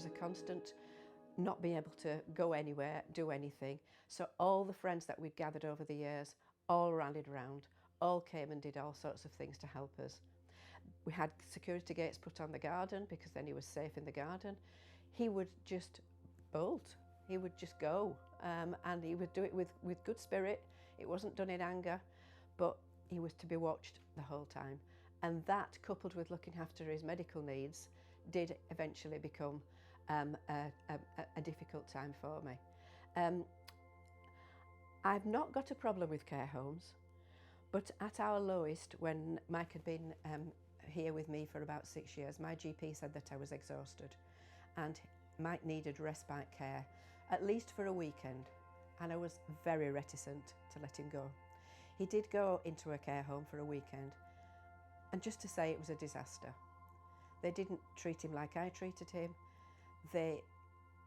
was a constant not being able to go anywhere, do anything. So all the friends that we'd gathered over the years all rallied round, all came and did all sorts of things to help us. We had security gates put on the garden because then he was safe in the garden. He would just bolt, he would just go, and he would do it with good spirit. It wasn't done in anger, but he was to be watched the whole time. And that, coupled with looking after his medical needs, did eventually become a difficult time for me. I've not got a problem with care homes, but at our lowest, when Mike had been here with me for about 6 years, my GP said that I was exhausted and Mike needed respite care, at least for a weekend, and I was very reticent to let him go. He did go into a care home for a weekend, and just to say, it was a disaster. They didn't treat him like I treated him. They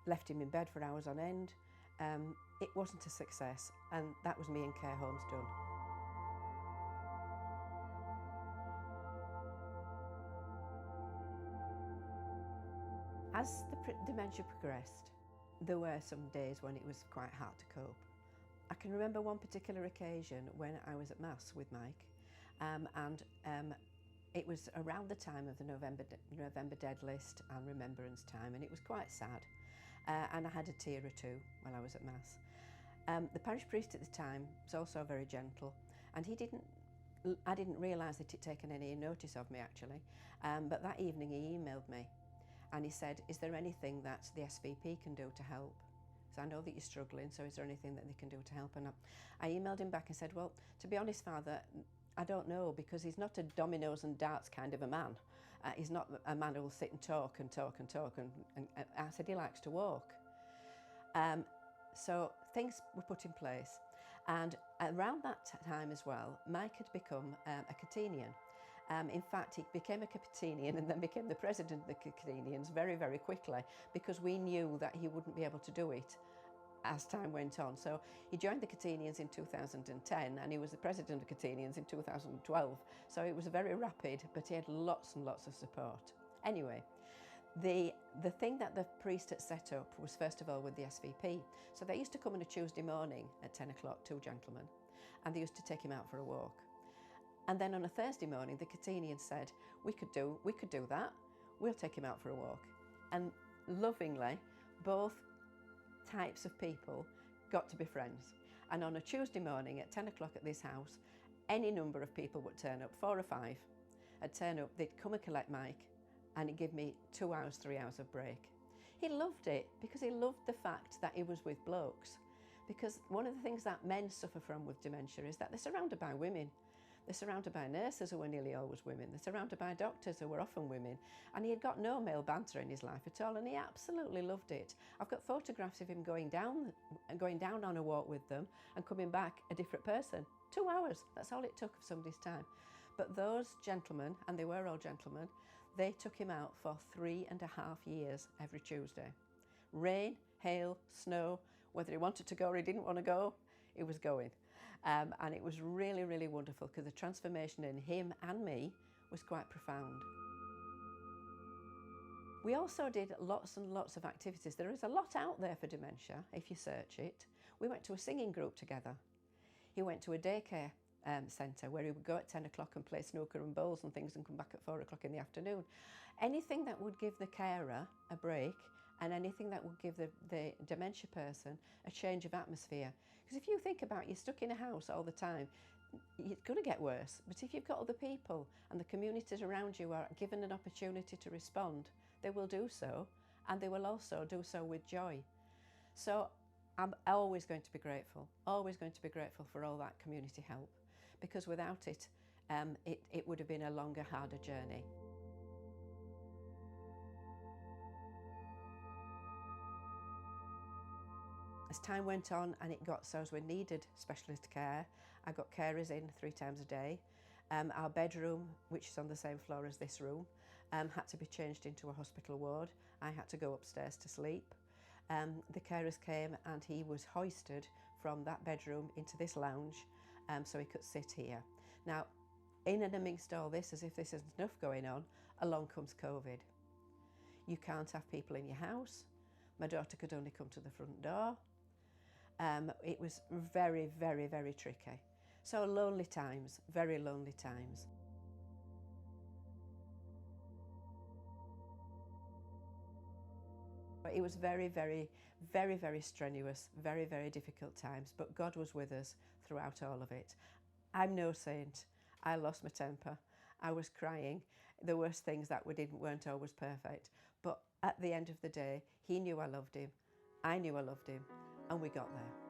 left him in bed for hours on end. It wasn't a success, and that was me in care homes done. As the dementia progressed, there were some days when it was quite hard to cope. I can remember one particular occasion when I was at Mass with Mike, and it was around the time of the November Dead List and Remembrance time, and it was quite sad, and I had a tear or two while I was at Mass. The parish priest at the time was also very gentle, and I didn't realise that he'd taken any notice of me actually, but that evening he emailed me and he said, "Is there anything that the SVP can do to help? So I know that you're struggling, so is there anything that they can do to help?" And I emailed him back and said, "Well, to be honest, Father, I don't know, because he's not a dominoes and darts kind of a man. He's not a man who will sit and talk and talk and talk." And I said he likes to walk. So things were put in place. And around that time as well, Mike had become a Catenian. In fact, he became a Catenian and then became the president of the Catenians very, very quickly, because we knew that he wouldn't be able to do it as time went on. So he joined the Catenians in 2010 and he was the president of Catenians in 2012. So it was very rapid, but he had lots and lots of support. Anyway, the thing that the priest had set up was, first of all, with the SVP. So they used to come on a Tuesday morning at 10 o'clock, two gentlemen, and they used to take him out for a walk. And then on a Thursday morning, the Catenians said, we could do that, we'll take him out for a walk. And lovingly, both types of people got to be friends. And on a Tuesday morning at 10 o'clock at this house, any number of people would turn up, 4 or 5, would turn up, they'd come and collect Mike, and he'd give me 2 hours, 3 hours of break. He loved it because he loved the fact that he was with blokes. Because one of the things that men suffer from with dementia is that they're surrounded by women. They're surrounded by nurses who are nearly always women. They're surrounded by doctors who are often women. And he had got no male banter in his life at all, and he absolutely loved it. I've got photographs of him going down on a walk with them and coming back a different person. 2 hours, that's all it took of somebody's time. But those gentlemen, and they were all gentlemen, they took him out for 3.5 years every Tuesday. Rain, hail, snow, whether he wanted to go or he didn't want to go, he was going. And it was really, really wonderful, because the transformation in him and me was quite profound. We also did lots and lots of activities. There is a lot out there for dementia, if you search it. We went to a singing group together. He went to a daycare centre where he would go at 10 o'clock and play snooker and bowls and things and come back at 4 o'clock in the afternoon. Anything that would give the carer a break, and anything that would give the dementia person a change of atmosphere. Because if you think about it, you're stuck in a house all the time, it's going to get worse. But if you've got other people and the communities around you are given an opportunity to respond, they will do so, and they will also do so with joy. So I'm always going to be grateful for all that community help, because without it, it would have been a longer, harder journey. As time went on and it got so as we needed specialist care, I got carers in 3 times a day. Our bedroom, which is on the same floor as this room, had to be changed into a hospital ward. I had to go upstairs to sleep. The carers came and he was hoisted from that bedroom into this lounge so he could sit here. Now, in and amongst all this, as if this isn't enough going on, along comes COVID. You can't have people in your house. My daughter could only come to the front door. It was very, very, very tricky. So lonely times, very lonely times. It was very, very, very, very strenuous, very, very difficult times, but God was with us throughout all of it. I'm no saint. I lost my temper. I was crying. There were things that weren't always perfect, but at the end of the day, he knew I loved him. I knew I loved him, and we got there.